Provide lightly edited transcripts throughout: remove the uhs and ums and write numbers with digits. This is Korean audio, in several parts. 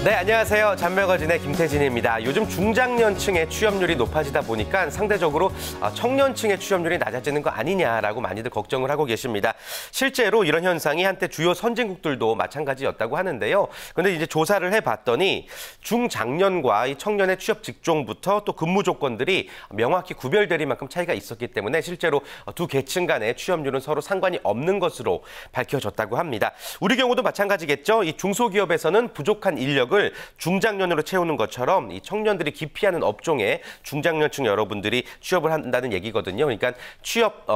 네, 안녕하세요. 잔매거진의 김태진입니다. 요즘 중장년층의 취업률이 높아지다 보니까 상대적으로 청년층의 취업률이 낮아지는 거 아니냐라고 많이들 걱정을 하고 계십니다. 실제로 이런 현상이 한때 주요 선진국들도 마찬가지였다고 하는데요. 그런데 이제 조사를 해봤더니 중장년과 이 청년의 취업 직종부터 또 근무 조건들이 명확히 구별될 만큼 차이가 있었기 때문에 실제로 두 계층 간의 취업률은 서로 상관이 없는 것으로 밝혀졌다고 합니다. 우리 경우도 마찬가지겠죠. 이 중소기업에서는 부족한 인력을 중장년으로 채우는 것처럼 이 청년들이 기피하는 업종에 중장년층 여러분들이 취업을 한다는 얘기거든요. 그러니까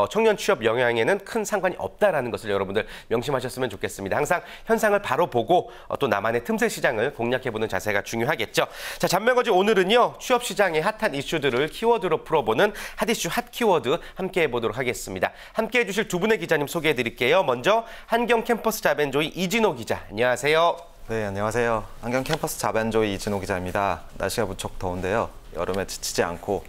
청년 취업 영향에는 큰 상관이 없다라는 것을 여러분들 명심하셨으면 좋겠습니다. 항상 현상을 바로 보고 또 나만의 틈새 시장을 공략해보는 자세가 중요하겠죠. 자, 잔매거진 오늘은요. 취업 시장의 핫한 이슈들을 키워드로 풀어보는 핫이슈 핫키워드 함께 해보도록 하겠습니다. 함께해 주실 두 분의 기자님 소개해드릴게요. 먼저 한경 캠퍼스 자벤조이 이진호 기자. 안녕하세요. 네, 안녕하세요. 한경 캠퍼스 자벤조이 이진호 기자입니다. 날씨가 무척 더운데요. 여름에 지치지 않고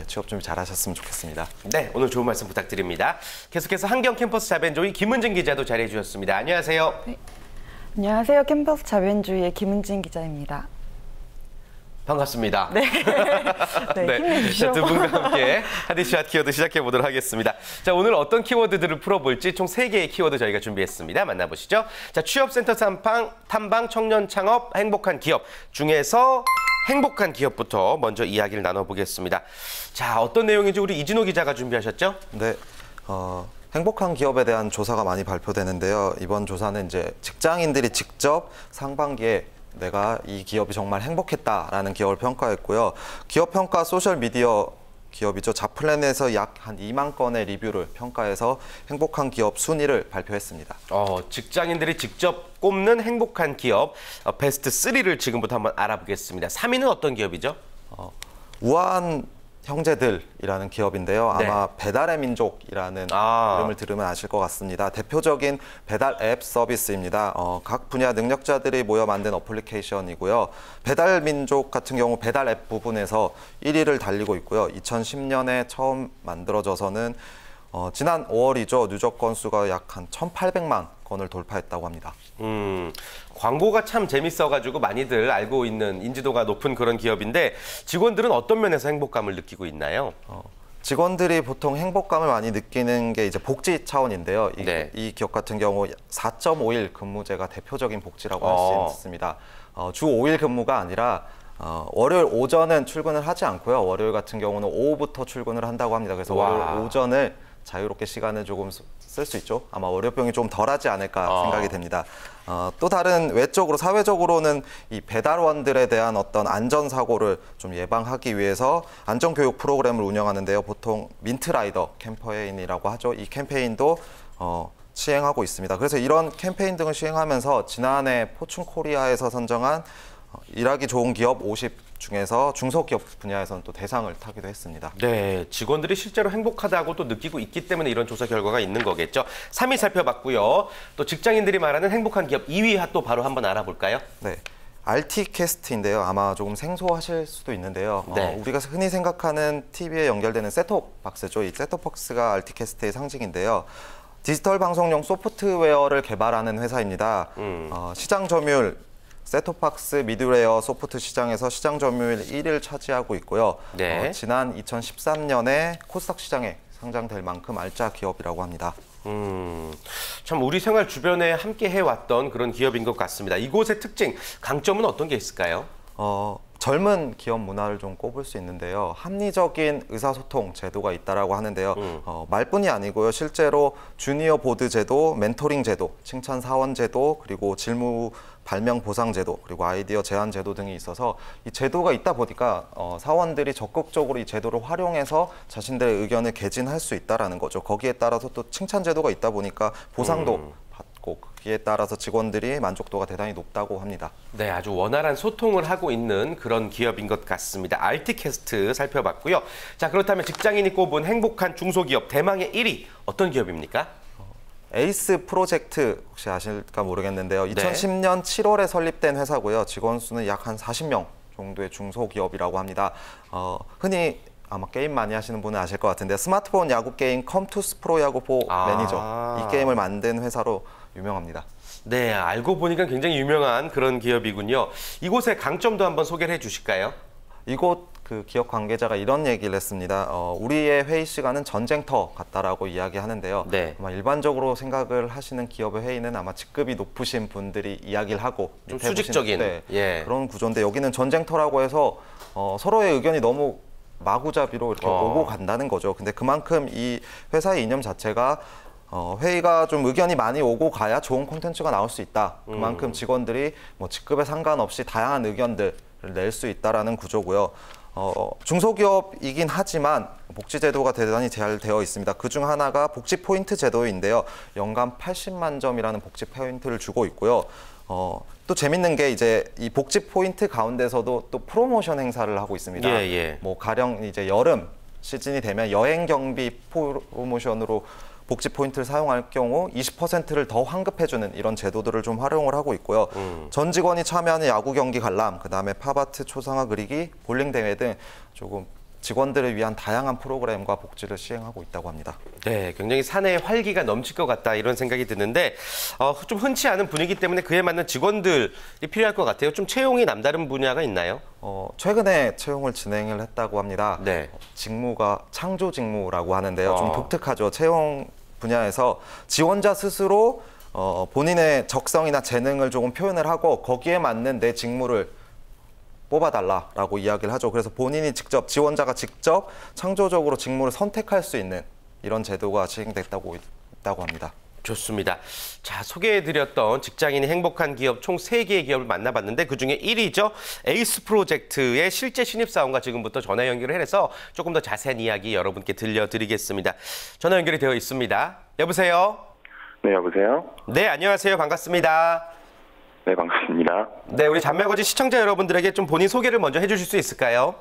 취업 준비 잘하셨으면 좋겠습니다. 네, 오늘 좋은 말씀 부탁드립니다. 계속해서 한경 캠퍼스 자벤조이 김은진 기자도 자리해 주셨습니다. 안녕하세요. 네. 안녕하세요. 캠퍼스 자벤조이의 김은진 기자입니다. 반갑습니다. 네. 네, 힘내주시죠. 두 분과 함께 핫이슈 핫키워드 시작해보도록 하겠습니다. 자, 오늘 어떤 키워드들을 풀어볼지 총 3개의 키워드 저희가 준비했습니다. 만나보시죠. 자, 취업센터 탐방 청년 창업 행복한 기업 중에서 행복한 기업부터 먼저 이야기를 나눠보겠습니다. 자, 어떤 내용인지 우리 이진호 기자가 준비하셨죠? 네. 행복한 기업에 대한 조사가 많이 발표되는데요. 이번 조사는 이제 직장인들이 직접 상반기에 내가 이 기업이 정말 행복했다라는 기업을 평가했고요. 기업 평가 소셜미디어 기업이죠. 잡플랜에서 약 한 2만 건의 리뷰를 평가해서 행복한 기업 순위를 발표했습니다. 직장인들이 직접 꼽는 행복한 기업 베스트 3를 지금부터 한번 알아보겠습니다. 3위는 어떤 기업이죠? 우아한 형제들이라는 기업인데요. 아마 네. 배달의 민족이라는 이름을 들으면 아실 것 같습니다. 대표적인 배달 앱 서비스입니다. 각 분야 능력자들이 모여 만든 어플리케이션이고요. 배달 민족 같은 경우 배달 앱 부분에서 1위를 달리고 있고요. 2010년에 처음 만들어져서는 지난 5월이죠. 누적 건수가 약 한 1,800만 건을 돌파했다고 합니다. 광고가 참 재밌어가지고 많이들 알고 있는 인지도가 높은 그런 기업인데 직원들은 어떤 면에서 행복감을 느끼고 있나요? 직원들이 보통 행복감을 많이 느끼는 게 이제 복지 차원인데요. 이 기업 같은 경우 4.5일 근무제가 대표적인 복지라고 할 수 있습니다. 주 5일 근무가 아니라 월요일 오전은 출근을 하지 않고요. 월요일 같은 경우는 오후부터 출근을 한다고 합니다. 그래서 월요일 오전을 자유롭게 시간을 조금 쓸 수 있죠. 아마 월요병이 좀 덜하지 않을까 생각이 됩니다. 또 다른 외적으로 사회적으로는 이 배달원들에 대한 어떤 안전사고를 좀 예방하기 위해서 안전교육 프로그램을 운영하는데요. 보통 민트라이더 캠페인이라고 하죠. 이 캠페인도 시행하고 있습니다. 그래서 이런 캠페인 등을 시행하면서 지난해 포춘코리아에서 선정한 일하기 좋은 기업 50 중에서 중소기업 분야에서는 또 대상을 타기도 했습니다. 네, 직원들이 실제로 행복하다고 또 느끼고 있기 때문에 이런 조사 결과가 있는 거겠죠. 3위 살펴봤고요. 또 직장인들이 말하는 행복한 기업 2위 또 바로 한번 알아볼까요? 네, RT캐스트인데요. 아마 조금 생소하실 수도 있는데요. 우리가 흔히 생각하는 TV에 연결되는 셋톱박스죠. 이 셋톱박스가 RT캐스트의 상징인데요. 디지털 방송용 소프트웨어를 개발하는 회사입니다. 시장 점유율 셋톱박스 미드웨어 소프트 시장에서 시장 점유율 1위를 차지하고 있고요. 네. 지난 2013년에 코스닥 시장에 상장될 만큼 알짜 기업이라고 합니다. 참 우리 생활 주변에 함께 해왔던 그런 기업인 것 같습니다. 이곳의 특징, 강점은 어떤 게 있을까요? 젊은 기업 문화를 좀 꼽을 수 있는데요. 합리적인 의사소통 제도가 있다라고 하는데요. 말뿐이 아니고요. 실제로 주니어 보드 제도, 멘토링 제도, 칭찬 사원 제도, 그리고 직무 발명 보상 제도, 그리고 아이디어 제안 제도 등이 있어서 이 제도가 있다 보니까 사원들이 적극적으로 이 제도를 활용해서 자신들의 의견을 개진할 수 있다라는 거죠. 거기에 따라서 또 칭찬 제도가 있다 보니까 보상도 받고 거기에 따라서 직원들이 만족도가 대단히 높다고 합니다. 네, 아주 원활한 소통을 하고 있는 그런 기업인 것 같습니다. RT캐스트 살펴봤고요. 자, 그렇다면 직장인이 꼽은 행복한 중소기업 대망의 1위 어떤 기업입니까? 에이스 프로젝트 혹시 아실까 모르겠는데요. 2010년 7월에 설립된 회사고요. 직원 수는 약 한 40명 정도의 중소기업이라고 합니다. 흔히 아마 게임 많이 하시는 분은 아실 것 같은데 스마트폰 야구 게임 컴투스 프로 야구보 매니저 이 게임을 만든 회사로 유명합니다. 네, 알고 보니까 굉장히 유명한 그런 기업이군요. 이곳의 강점도 한번 소개를 해주실까요? 이곳 그 기업 관계자가 이런 얘기를 했습니다. 우리의 회의 시간은 전쟁터 같다라고 이야기하는데요. 네. 아마 일반적으로 생각을 하시는 기업의 회의는 아마 직급이 높으신 분들이 이야기를 하고 좀 수직적인 예. 그런 구조인데 여기는 전쟁터라고 해서 서로의 의견이 너무 마구잡이로 이렇게 오고 간다는 거죠. 근데 그만큼 이 회사의 이념 자체가 회의가 좀 의견이 많이 오고 가야 좋은 콘텐츠가 나올 수 있다. 그만큼 직원들이 뭐 직급에 상관없이 다양한 의견들을 낼 수 있다라는 구조고요. 중소기업이긴 하지만 복지 제도가 대단히 잘 되어 있습니다. 그중 하나가 복지 포인트 제도인데요. 연간 80만 점이라는 복지 포인트를 주고 있고요. 또 재밌는 게 이제 이 복지 포인트 가운데서도 또 프로모션 행사를 하고 있습니다. 예, 예. 뭐 가령 이제 여름 시즌이 되면 여행 경비 프로모션으로 복지 포인트를 사용할 경우 20%를 더 환급해주는 이런 제도들을 좀 활용을 하고 있고요. 전 직원이 참여하는 야구 경기 관람, 그다음에 팝아트 초상화 그리기, 볼링 대회 등 조금 직원들을 위한 다양한 프로그램과 복지를 시행하고 있다고 합니다. 네, 굉장히 사내에 활기가 넘칠 것 같다 이런 생각이 드는데 좀 흔치 않은 분위기 때문에 그에 맞는 직원들이 필요할 것 같아요. 좀 채용이 남다른 분야가 있나요? 최근에 채용을 진행을 했다고 합니다. 네. 직무가 창조 직무라고 하는데요. 좀 독특하죠. 채용 분야에서 지원자 스스로 본인의 적성이나 재능을 조금 표현을 하고 거기에 맞는 내 직무를 뽑아달라라고 이야기를 하죠. 그래서 본인이 직접, 지원자가 직접 창조적으로 직무를 선택할 수 있는 이런 제도가 시행됐다고 합니다. 좋습니다. 자, 소개해드렸던 직장인이 행복한 기업 총 3개의 기업을 만나봤는데 그중에 1위죠. 에이스 프로젝트의 실제 신입사원과 지금부터 전화 연결을 해서 조금 더 자세한 이야기 여러분께 들려드리겠습니다. 전화 연결이 되어 있습니다. 여보세요? 네, 여보세요? 네, 안녕하세요. 반갑습니다. 네, 반갑습니다. 네, 우리 잔매거지 시청자 여러분들에게 좀 본인 소개를 먼저 해주실 수 있을까요?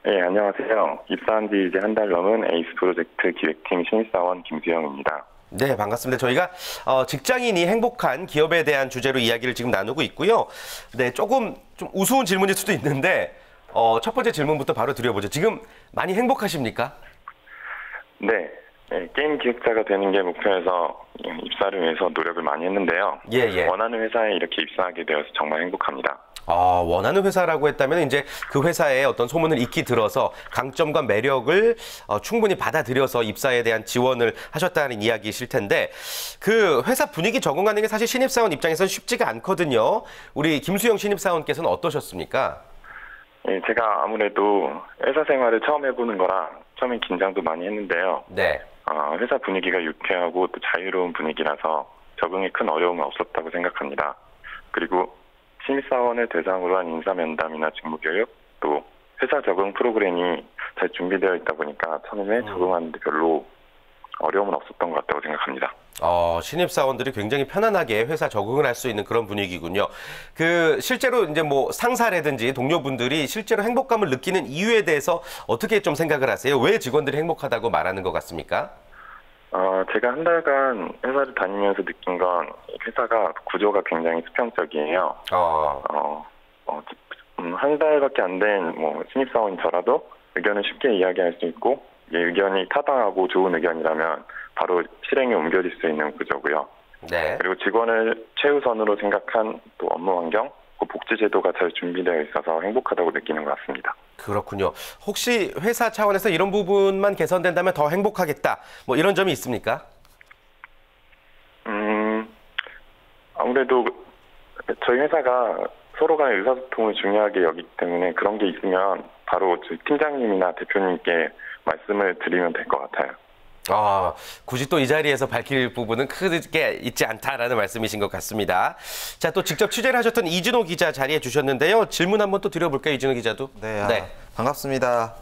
네, 안녕하세요. 입사한 지 이제 한 달 넘은 에이스 프로젝트 기획팀 신입사원 김수영입니다. 네, 반갑습니다. 저희가 직장인이 행복한 기업에 대한 주제로 이야기를 지금 나누고 있고요. 네, 조금 좀 우스운 질문일 수도 있는데 첫 번째 질문부터 바로 드려보죠. 지금 많이 행복하십니까? 네, 게임 기획자가 되는 게 목표여서 입사를 위해서 노력을 많이 했는데요. 예. 원하는 회사에 이렇게 입사하게 되어서 정말 행복합니다. 원하는 회사라고 했다면 이제 그 회사의 어떤 소문을 익히 들어서 강점과 매력을 충분히 받아들여서 입사에 대한 지원을 하셨다는 이야기이실 텐데 그 회사 분위기 적응하는 게 사실 신입사원 입장에서는 쉽지가 않거든요. 우리 김수영 신입사원께서는 어떠셨습니까? 네, 제가 아무래도 회사 생활을 처음 해보는 거라 처음엔 긴장도 많이 했는데요. 네. 회사 분위기가 유쾌하고 또 자유로운 분위기라서 적응에 큰 어려움은 없었다고 생각합니다. 그리고 신입사원을 대상으로 한 인사면담이나 직무교육, 또 회사 적응 프로그램이 잘 준비되어 있다 보니까 처음에 적응하는데 별로 어려움은 없었던 것 같다고 생각합니다. 신입사원들이 굉장히 편안하게 회사 적응을 할 수 있는 그런 분위기군요. 실제로 이제 뭐 상사라든지 동료분들이 실제로 행복감을 느끼는 이유에 대해서 어떻게 좀 생각을 하세요? 왜 직원들이 행복하다고 말하는 것 같습니까? 제가 한 달간 회사를 다니면서 느낀 건 회사가 구조가 굉장히 수평적이에요. 한 달밖에 안 된 신입사원이 저라도 의견을 쉽게 이야기할 수 있고 의견이 타당하고 좋은 의견이라면 바로 실행에 옮겨질 수 있는 구조고요. 네. 그리고 직원을 최우선으로 생각한 또 업무 환경, 복지 제도가 잘 준비되어 있어서 행복하다고 느끼는 것 같습니다. 그렇군요. 혹시 회사 차원에서 이런 부분만 개선된다면 더 행복하겠다. 뭐 이런 점이 있습니까? 아무래도 저희 회사가 서로 간의 의사소통을 중요하게 여기기 때문에 그런 게 있으면 바로 저희 팀장님이나 대표님께 말씀을 드리면 될 것 같아요. 굳이 또 이 자리에서 밝힐 부분은 크게 있지 않다라는 말씀이신 것 같습니다. 자, 또 직접 취재를 하셨던 이진호 기자 자리해 주셨는데요. 질문 한번 또 드려볼까요, 이진호 기자도? 네. 반갑습니다.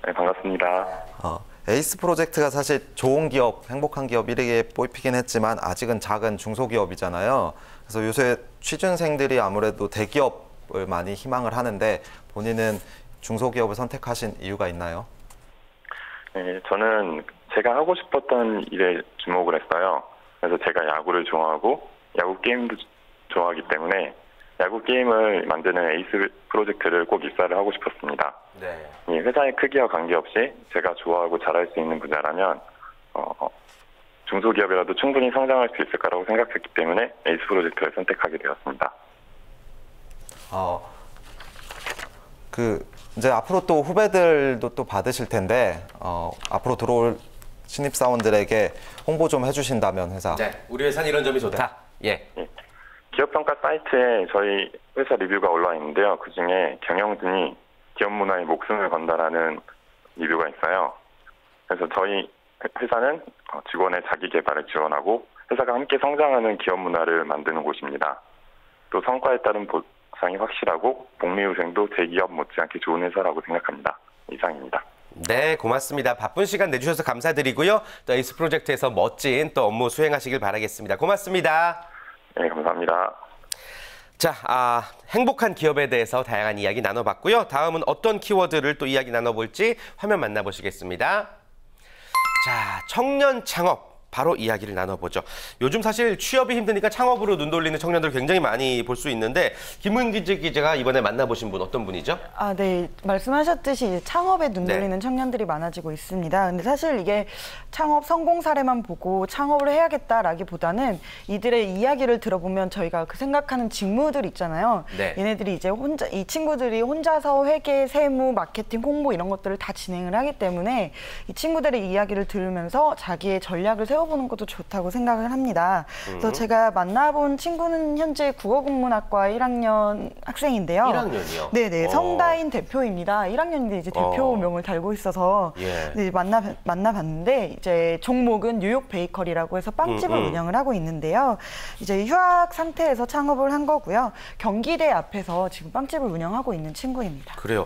네, 반갑습니다. 에이스 프로젝트가 사실 좋은 기업, 행복한 기업 1위에 뽑히긴 했지만 아직은 작은 중소기업이잖아요. 그래서 요새 취준생들이 아무래도 대기업을 많이 희망을 하는데 본인은 중소기업을 선택하신 이유가 있나요? 네, 저는 제가 하고 싶었던 일에 주목을 했어요. 그래서 제가 야구를 좋아하고 야구 게임도 좋아하기 때문에 야구 게임을 만드는 에이스 프로젝트를 꼭 입사를 하고 싶었습니다. 네. 이 회사의 크기와 관계없이 제가 좋아하고 잘할 수 있는 분야라면 중소기업이라도 충분히 성장할 수 있을 거라고 생각했기 때문에 에이스 프로젝트를 선택하게 되었습니다. 이제 앞으로 또 후배들도 또 받으실 텐데 앞으로 들어올 신입사원들에게 홍보 좀 해주신다면 회사. 네, 우리 회사는 이런 점이 좋다. 예. 기업평가 사이트에 저희 회사 리뷰가 올라와 있는데요. 그중에 경영진이 기업 문화에 목숨을 건다라는 리뷰가 있어요. 그래서 저희 회사는 직원의 자기 개발을 지원하고 회사가 함께 성장하는 기업 문화를 만드는 곳입니다. 또 성과에 따른 보상이 확실하고 복리후생도 대기업 못지않게 좋은 회사라고 생각합니다. 이상입니다. 네, 고맙습니다. 바쁜 시간 내주셔서 감사드리고요. 또 에이스 프로젝트에서 멋진 또 업무 수행하시길 바라겠습니다. 고맙습니다. 네, 감사합니다. 자, 행복한 기업에 대해서 다양한 이야기 나눠봤고요. 다음은 어떤 키워드를 또 이야기 나눠볼지 화면 만나보시겠습니다. 자, 청년 창업. 바로 이야기를 나눠보죠. 요즘 사실 취업이 힘드니까 창업으로 눈 돌리는 청년들 굉장히 많이 볼 수 있는데 김은기 기자가 이번에 만나보신 분 어떤 분이죠? 네. 말씀하셨듯이 창업에 눈 돌리는 청년들이 많아지고 있습니다. 근데 사실 이게 창업 성공 사례만 보고 창업을 해야겠다라기보다는 이들의 이야기를 들어보면 저희가 그 생각하는 직무들 있잖아요. 네. 얘네들이 이제 이 친구들이 혼자서 회계, 세무, 마케팅, 홍보 이런 것들을 다 진행을 하기 때문에 이 친구들의 이야기를 들으면서 자기의 전략을 세워보는 것도 좋다고 생각을 합니다. 그래서 제가 만나본 친구는 현재 국어국문학과 1학년 학생인데요. 1학년이요? 네네. 성다인 대표입니다. 1학년인데 이제 대표명을 달고 있어서 네, 만나봤는데 이제 종목은 뉴욕 베이커리라고 해서 빵집을 운영을 하고 있는데요. 이제 휴학 상태에서 창업을 한 거고요. 경기대 앞에서 지금 빵집을 운영하고 있는 친구입니다. 그래요.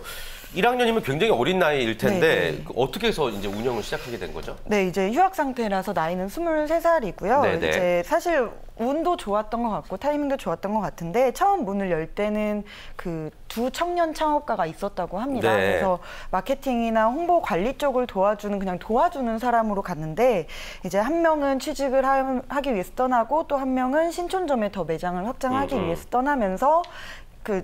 1학년이면 굉장히 어린 나이일 텐데 어떻게 해서 이제 운영을 시작하게 된 거죠? 네, 이제 휴학 상태라서 나이는 23살이고요. 네네. 이제 사실 운도 좋았던 것 같고 타이밍도 좋았던 것 같은데 처음 문을 열 때는 그 두 청년 창업가가 있었다고 합니다. 네. 그래서 마케팅이나 홍보 관리 쪽을 도와주는 사람으로 갔는데 이제 한 명은 취직을 하기 위해서 떠나고 또 한 명은 신촌점에 더 매장을 확장하기 위해서 떠나면서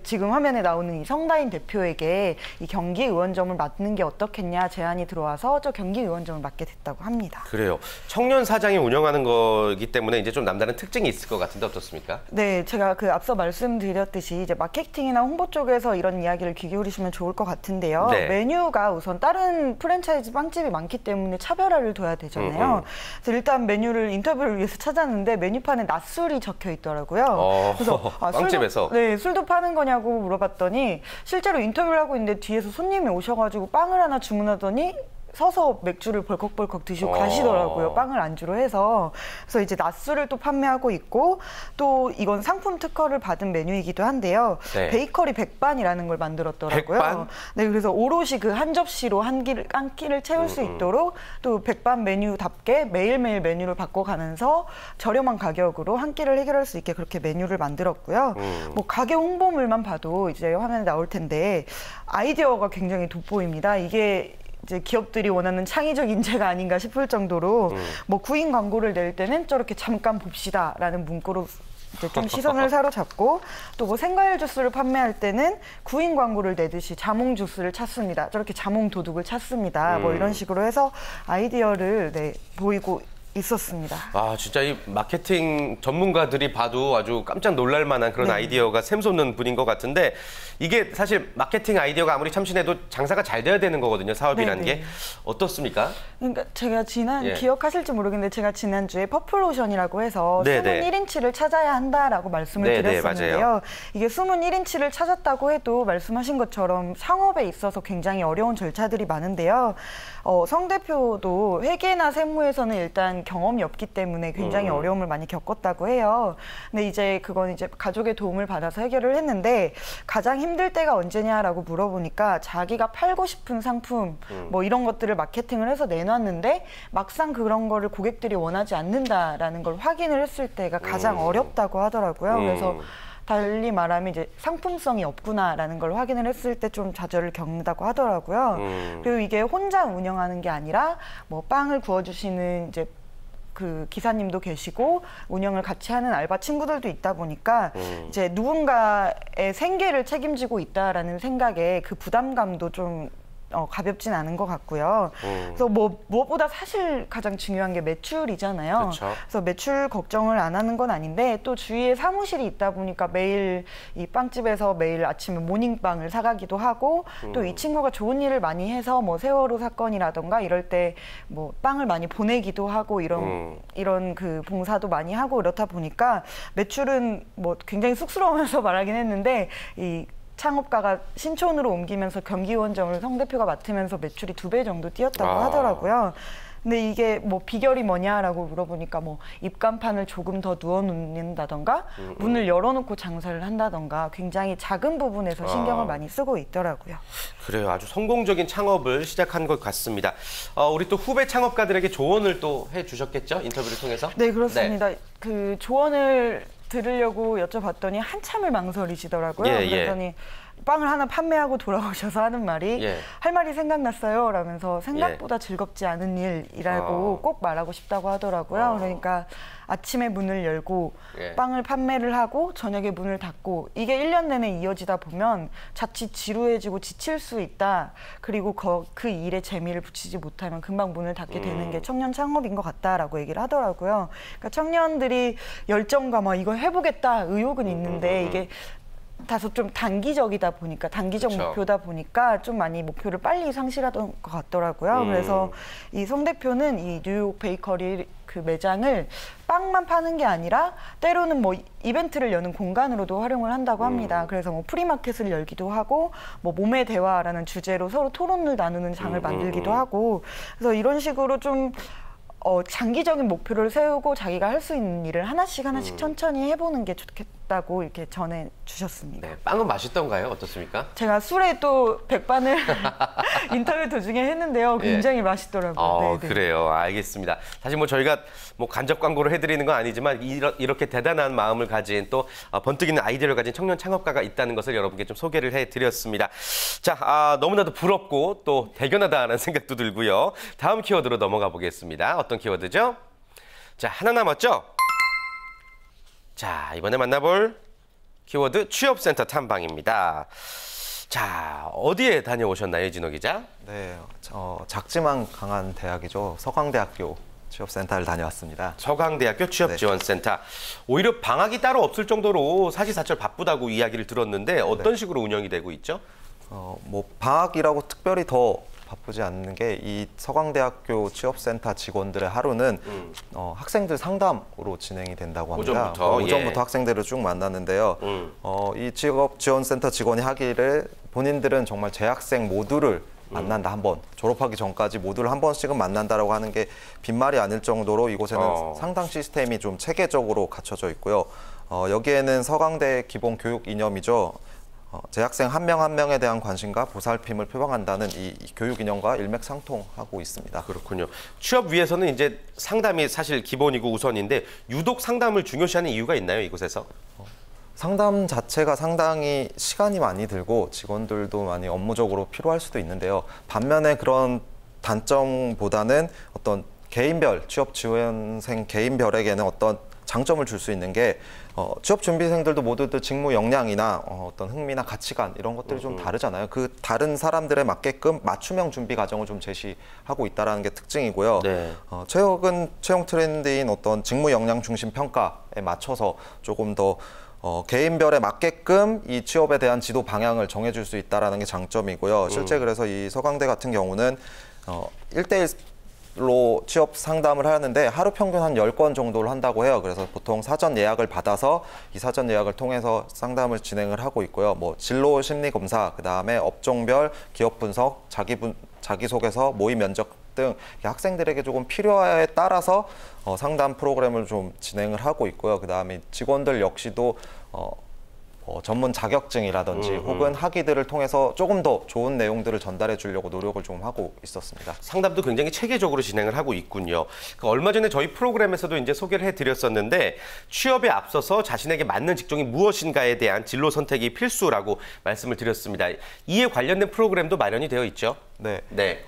지금 화면에 나오는 이 성다인 대표에게 이 경기의원점을 맡는 게 어떻겠냐 제안이 들어와서 저 경기의원점을 맡게 됐다고 합니다. 그래요. 청년 사장이 운영하는 거기 때문에 이제 좀 남다른 특징이 있을 것 같은데 어떻습니까? 네, 제가 앞서 말씀드렸듯이 이제 마케팅이나 홍보 쪽에서 이런 이야기를 귀 기울이시면 좋을 것 같은데요. 네. 메뉴가 우선 다른 프랜차이즈 빵집이 많기 때문에 차별화를 둬야 되잖아요. 그래서 일단 메뉴를 인터뷰를 위해서 찾았는데 메뉴판에 낮술이 적혀 있더라고요. 그래서 빵집에서? 술도 파는 거냐고 물어봤더니 실제로 인터뷰를 하고 있는데 뒤에서 손님이 오셔가지고 빵을 하나 주문하더니 서서 맥주를 벌컥벌컥 드시고 가시더라고요. 빵을 안주로 해서. 그래서 이제 낮술을 또 판매하고 있고 또 이건 상품 특허를 받은 메뉴이기도 한데요. 네. 베이커리 백반이라는 걸 만들었더라고요. 백반? 네, 그래서 오롯이 그 한 접시로 한 끼를 채울 수 있도록 또 백반 메뉴답게 매일매일 메뉴를 바꿔가면서 저렴한 가격으로 한 끼를 해결할 수 있게 그렇게 메뉴를 만들었고요. 뭐 가게 홍보물만 봐도 이제 화면에 나올 텐데 아이디어가 굉장히 돋보입니다. 이게 이제 기업들이 원하는 창의적 인재가 아닌가 싶을 정도로 뭐 구인 광고를 낼 때는 저렇게 잠깐 봅시다라는 문구로 이제 좀 시선을 사로잡고 또 뭐 생과일 주스를 판매할 때는 구인 광고를 내듯이 자몽 주스를 찾습니다. 저렇게 자몽 도둑을 찾습니다. 뭐 이런 식으로 해서 아이디어를 보이고 있었습니다. 진짜 이 마케팅 전문가들이 봐도 아주 깜짝 놀랄 만한 그런 아이디어가 샘솟는 분인 것 같은데 이게 사실 마케팅 아이디어가 아무리 참신해도 장사가 잘 돼야 되는 거거든요. 사업이라는 게. 어떻습니까? 그러니까 제가 기억하실지 모르겠는데 제가 지난주에 퍼플오션이라고 해서 숨은 1인치를 찾아야 한다라고 말씀을 드렸었는데요. 맞아요. 이게 숨은 1인치를 찾았다고 해도 말씀하신 것처럼 창업에 있어서 굉장히 어려운 절차들이 많은데요. 성 대표도 회계나 세무에서는 일단 경험이 없기 때문에 굉장히 어려움을 많이 겪었다고 해요. 근데 이제 그건 이제 가족의 도움을 받아서 해결을 했는데 가장 힘들 때가 언제냐라고 물어보니까 자기가 팔고 싶은 상품 뭐 이런 것들을 마케팅을 해서 내놨는데 막상 그런 거를 고객들이 원하지 않는다라는 걸 확인을 했을 때가 가장 어렵다고 하더라고요. 그래서 달리 말하면 이제 상품성이 없구나라는 걸 확인을 했을 때 좀 좌절을 겪는다고 하더라고요. 그리고 이게 혼자 운영하는 게 아니라 뭐 빵을 구워주시는 이제 그 기사님도 계시고 운영을 같이 하는 알바 친구들도 있다 보니까 이제 누군가의 생계를 책임지고 있다라는 생각에 그 부담감도 좀 가볍진 않은 것 같고요. 그래서 뭐 무엇보다 사실 가장 중요한 게 매출이잖아요. 그쵸. 그래서 매출 걱정을 안 하는 건 아닌데 또 주위에 사무실이 있다 보니까 매일 이 빵집에서 매일 아침에 모닝빵을 사가기도 하고 또 이 친구가 좋은 일을 많이 해서 뭐 세월호 사건이라던가 이럴 때 뭐 빵을 많이 보내기도 하고 이런 그 봉사도 많이 하고 이렇다 보니까 매출은 뭐 굉장히 쑥스러우면서 말하긴 했는데 이 창업가가 신촌으로 옮기면서 경기원점을 성 대표가 맡으면서 매출이 2배 정도 뛰었다고 하더라고요. 근데 이게 뭐 비결이 뭐냐라고 물어보니까 뭐 입간판을 조금 더 누워놓는다던가 문을 열어놓고 장사를 한다던가 굉장히 작은 부분에서 신경을 많이 쓰고 있더라고요. 그래요. 아주 성공적인 창업을 시작한 것 같습니다. 우리 또 후배 창업가들에게 조언을 또 해주셨겠죠? 인터뷰를 통해서? 네, 그렇습니다. 네. 그 조언을 들으려고 여쭤봤더니 한참을 망설이시더라고요. 그랬더니 빵을 하나 판매하고 돌아오셔서 하는 말이 할 말이 생각났어요 라면서 생각보다 즐겁지 않은 일이라고 꼭 말하고 싶다고 하더라고요. 그러니까 아침에 문을 열고 빵을 판매를 하고 저녁에 문을 닫고 이게 1년 내내 이어지다 보면 자칫 지루해지고 지칠 수 있다. 그리고 그 일에 재미를 붙이지 못하면 금방 문을 닫게 되는 게 청년 창업인 것 같다라고 얘기를 하더라고요. 그러니까 청년들이 열정과 막 이거 해보겠다 의욕은 있는데 이게 다소 좀 단기적이다 보니까 단기적 목표다 보니까 좀 많이 목표를 빨리 상실하던 것 같더라고요. 그래서 이 송 대표는 이 뉴욕 베이커리 그 매장을 빵만 파는 게 아니라 때로는 뭐 이벤트를 여는 공간으로도 활용을 한다고 합니다. 그래서 뭐 프리마켓을 열기도 하고 뭐 몸의 대화라는 주제로 서로 토론을 나누는 장을 만들기도 하고 그래서 이런 식으로 좀 장기적인 목표를 세우고 자기가 할 수 있는 일을 하나씩 천천히 해보는 게 좋겠다고 이렇게 전해주셨습니다. 네, 빵은 맛있던가요? 어떻습니까? 제가 술에 또 백반을 인터뷰 도중에 했는데요. 굉장히 맛있더라고요. 그래요. 알겠습니다. 사실 뭐 저희가 뭐 간접 광고를 해드리는 건 아니지만 이렇게 대단한 마음을 가진 또 번뜩이는 아이디어를 가진 청년 창업가가 있다는 것을 여러분께 좀 소개를 해드렸습니다. 자, 너무나도 부럽고 또 대견하다는 생각도 들고요. 다음 키워드로 넘어가 보겠습니다. 어떤 키워드죠? 자, 하나 남았죠? 자, 이번에 만나볼 키워드 취업센터 탐방입니다. 자, 어디에 다녀오셨나요, 진호 기자? 네, 작지만 강한 대학이죠. 서강대학교 취업센터를 다녀왔습니다. 서강대학교 취업지원센터. 오히려 방학이 따로 없을 정도로 사시사철 바쁘다고 이야기를 들었는데 어떤 식으로 운영이 되고 있죠? 뭐 방학이라고 특별히 더 바쁘지 않는 게 이 서강대학교 취업센터 직원들의 하루는 학생들 상담으로 진행이 된다고 합니다. 오전부터 학생들을 쭉 만나는데요. 이 취업지원센터 직원이 하기를 본인들은 정말 재학생 모두를 만난다 한 번. 졸업하기 전까지 모두를 한 번씩은 만난다라고 하는 게 빈말이 아닐 정도로 이곳에는 상담 시스템이 좀 체계적으로 갖춰져 있고요. 여기에는 서강대 기본 교육 이념이죠. 재학생 한 명 한 명에 대한 관심과 보살핌을 표방한다는 이 교육 이념과 일맥상통하고 있습니다. 그렇군요. 취업 위해서는 이제 상담이 사실 기본이고 우선인데 유독 상담을 중요시하는 이유가 있나요, 이곳에서? 상담 자체가 상당히 시간이 많이 들고 직원들도 많이 업무적으로 필요할 수도 있는데요. 반면에 그런 단점보다는 어떤 개인별, 취업 지원생 개인별에게는 어떤 장점을 줄 수 있는 게 취업 준비생들도 모두들 직무 역량이나 어떤 흥미나 가치관 이런 것들이 좀 다르잖아요. 그 다른 사람들에 맞게끔 맞춤형 준비 과정을 좀 제시하고 있다는 게 특징이고요. 네. 최근 채용 트렌드인 어떤 직무 역량 중심 평가에 맞춰서 조금 더 개인별에 맞게끔 이 취업에 대한 지도 방향을 정해줄 수 있다는 게 장점이고요. 실제 그래서 이 서강대 같은 경우는 1대1로 취업 상담을 하는데 하루 평균 한 10건 정도를 한다고 해요. 그래서 보통 사전 예약을 받아서 이 사전 예약을 통해서 상담을 진행을 하고 있고요. 뭐 진로 심리 검사, 그다음에 업종별 기업 분석, 자기소개서, 모의 면접 등 학생들에게 조금 필요에 따라서 상담 프로그램을 좀 진행을 하고 있고요. 그다음에 직원들 역시도 전문 자격증이라든지 혹은 학위들을 통해서 조금 더 좋은 내용들을 전달해 주려고 노력을 좀 하고 있었습니다. 상담도 굉장히 체계적으로 진행을 하고 있군요. 얼마 전에 저희 프로그램에서도 이제 소개를 해드렸었는데 취업에 앞서서 자신에게 맞는 직종이 무엇인가에 대한 진로 선택이 필수라고 말씀을 드렸습니다. 이에 관련된 프로그램도 마련이 되어 있죠? 네.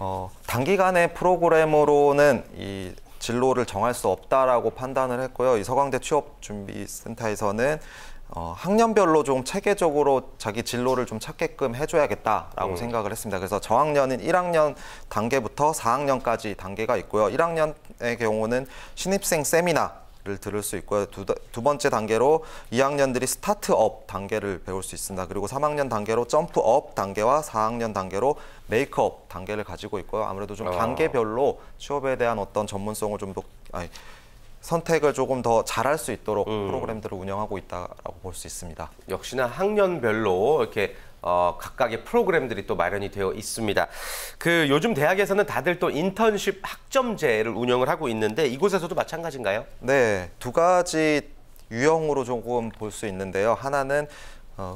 단기간의 프로그램으로는 이 진로를 정할 수 없다라고 판단을 했고요. 이 서강대 취업준비센터에서는 학년별로 좀 체계적으로 자기 진로를 좀 찾게끔 해줘야겠다라고 생각을 했습니다. 그래서 저학년인 1학년 단계부터 4학년까지 단계가 있고요. 1학년의 경우는 신입생 세미나를 들을 수 있고요. 두 번째 단계로 2학년들이 스타트업 단계를 배울 수 있습니다. 그리고 3학년 단계로 점프업 단계와 4학년 단계로 메이크업 단계를 가지고 있고요. 아무래도 좀 단계별로 취업에 대한 어떤 전문성을 좀 더 선택을 조금 더 잘할 수 있도록 프로그램들을 운영하고 있다라고 볼 수 있습니다. 역시나 학년별로 이렇게 각각의 프로그램들이 또 마련이 되어 있습니다. 그 요즘 대학에서는 다들 또 인턴십 학점제를 운영을 하고 있는데 이곳에서도 마찬가지인가요? 네, 두 가지 유형으로 조금 볼 수 있는데요. 하나는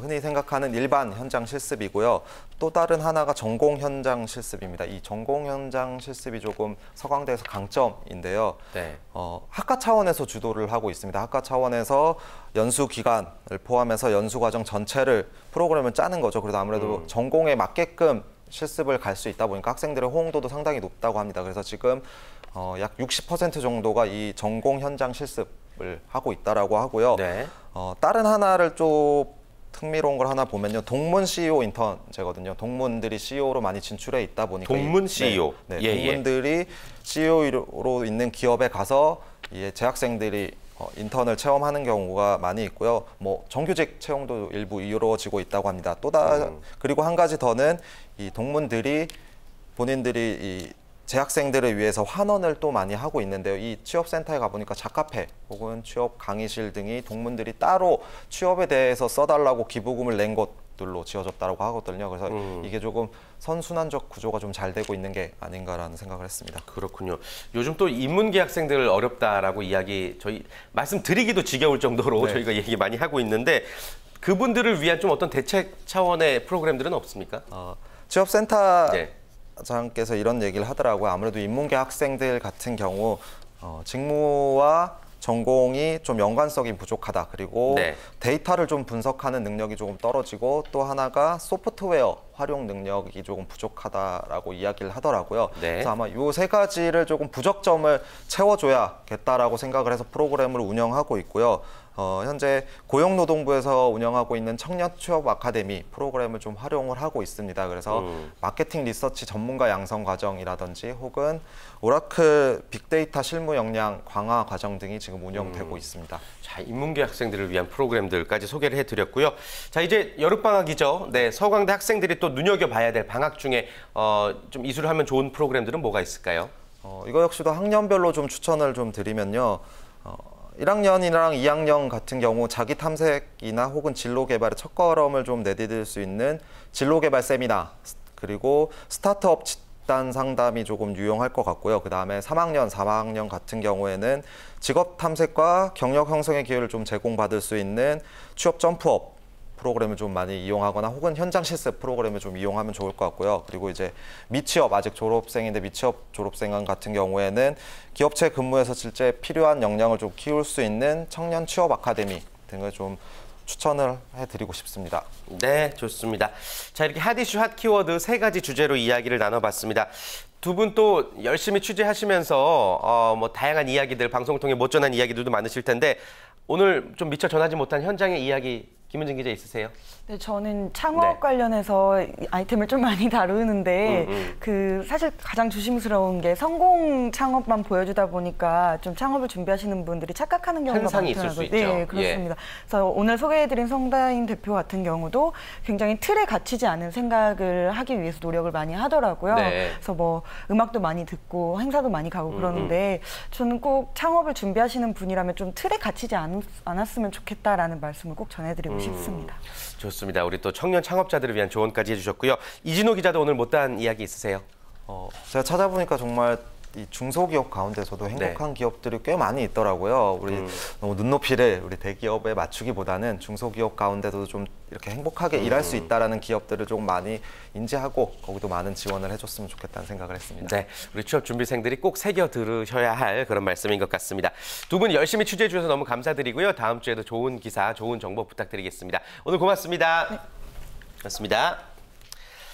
흔히 생각하는 일반 현장 실습이고요. 또 다른 하나가 전공 현장 실습입니다. 이 전공 현장 실습이 조금 서강대에서 강점인데요. 네. 학과 차원에서 주도를 하고 있습니다. 학과 차원에서 연수 기간을 포함해서 연수 과정 전체를 프로그램을 짜는 거죠. 그래서 아무래도 전공에 맞게끔 실습을 갈 수 있다 보니까 학생들의 호응도도 상당히 높다고 합니다. 그래서 지금 약 60% 정도가 이 전공 현장 실습을 하고 있다라고 하고요. 네. 다른 하나를 좀 흥미로운 걸 하나 보면요. 동문 CEO 인턴제거든요. 동문들이 CEO로 많이 진출해 있다 보니까 동문 CEO. 네, 예, 동문들이 CEO로 있는 기업에 가서 재학생들이 인턴을 체험하는 경우가 많이 있고요. 뭐 정규직 채용도 일부 이루어지고 있다고 합니다. 그리고 한 가지 더는 이 동문들이 본인들이 이 재학생들을 위해서 환원을 또 많이 하고 있는데요. 이 취업센터에 가보니까 작카페 혹은 취업 강의실 등이 동문들이 따로 취업에 대해서 써달라고 기부금을 낸 것들로 지어졌다고 하거든요. 그래서 이게 조금 선순환적 구조가 좀 잘 되고 있는 게 아닌가라는 생각을 했습니다. 그렇군요. 요즘 또 인문계 학생들 어렵다라고 이야기 저희 말씀드리기도 지겨울 정도로 네. 저희가 얘기 많이 하고 있는데 그분들을 위한 좀 어떤 대책 차원의 프로그램들은 없습니까? 취업센터 네. 장께서 이런 얘기를 하더라고요. 아무래도 인문계 학생들 같은 경우 직무와 전공이 좀 연관성이 부족하다. 그리고 네. 데이터를 좀 분석하는 능력이 조금 떨어지고 또 하나가 소프트웨어 활용 능력이 조금 부족하다라고 이야기를 하더라고요. 네. 그래서 아마 이 세 가지를 조금 부적점을 채워줘야겠다라고 생각을 해서 프로그램을 운영하고 있고요. 현재 고용노동부에서 운영하고 있는 청년 취업 아카데미 프로그램을 좀 활용을 하고 있습니다. 그래서 마케팅 리서치 전문가 양성 과정이라든지 혹은 오라클 빅데이터 실무 역량 강화 과정 등이 지금 운영되고 있습니다. 자, 인문계 학생들을 위한 프로그램들까지 소개를 해드렸고요. 자, 이제 여름방학이죠. 네, 서강대 학생들이 또 눈여겨봐야 될 방학 중에 좀 이수를 하면 좋은 프로그램들은 뭐가 있을까요? 이거 역시도 학년별로 좀 추천을 좀 드리면요. 1학년이랑 2학년 같은 경우 자기 탐색이나 혹은 진로 개발의 첫걸음을 좀 내디딜 수 있는 진로 개발 세미나 그리고 스타트업 집단 상담이 조금 유용할 것 같고요. 그다음에 3학년, 4학년 같은 경우에는 직업 탐색과 경력 형성의 기회를 좀 제공받을 수 있는 취업 점프업 프로그램을 좀 많이 이용하거나 혹은 현장 실습 프로그램을 좀 이용하면 좋을 것 같고요. 그리고 이제 미취업, 아직 졸업생인데 미취업 졸업생 같은 경우에는 기업체 근무에서 실제 필요한 역량을 좀 키울 수 있는 청년 취업 아카데미 등을 좀 추천을 해드리고 싶습니다. 네, 좋습니다. 자, 이렇게 핫 이슈, 핫 키워드 세 가지 주제로 이야기를 나눠봤습니다. 두 분 또 열심히 취재하시면서 뭐 다양한 이야기들, 방송을 통해 못 전한 이야기들도 많으실 텐데 오늘 좀 미처 전하지 못한 현장의 이야기 김은진 기자 있으세요? 네, 저는 창업 네. 관련해서 아이템을 좀 많이 다루는데 사실 가장 조심스러운 게 성공 창업만 보여주다 보니까 좀 창업을 준비하시는 분들이 착각하는 경우가 현상이 많더라고요. 있을 수 있죠. 네, 그렇습니다. 그래서 오늘 소개해드린 성다인 대표 같은 경우도 굉장히 틀에 갇히지 않은 생각을 하기 위해서 노력을 많이 하더라고요. 네. 그래서 뭐 음악도 많이 듣고 행사도 많이 가고 그러는데 저는 꼭 창업을 준비하시는 분이라면 좀 틀에 갇히지 않았으면 좋겠다라는 말씀을 꼭 전해드리고 싶습니다. 좋습니다. 우리 또 청년 창업자들을 위한 조언까지 해주셨고요. 이진호 기자도 오늘 못다한 이야기 있으세요? 제가 찾아보니까 정말 이 중소기업 가운데서도 행복한 기업들이 꽤 많이 있더라고요. 우리 너무 눈높이를 우리 대기업에 맞추기보다는 중소기업 가운데도 좀 이렇게 행복하게 일할 수 있다라는 기업들을 좀 많이 인지하고 거기도 많은 지원을 해줬으면 좋겠다는 생각을 했습니다. 네, 우리 취업 준비생들이 꼭 새겨 들으셔야 할 그런 말씀인 것 같습니다. 두 분 열심히 취재해 주셔서 너무 감사드리고요. 다음 주에도 좋은 기사, 좋은 정보 부탁드리겠습니다. 오늘 고맙습니다. 네. 고맙습니다.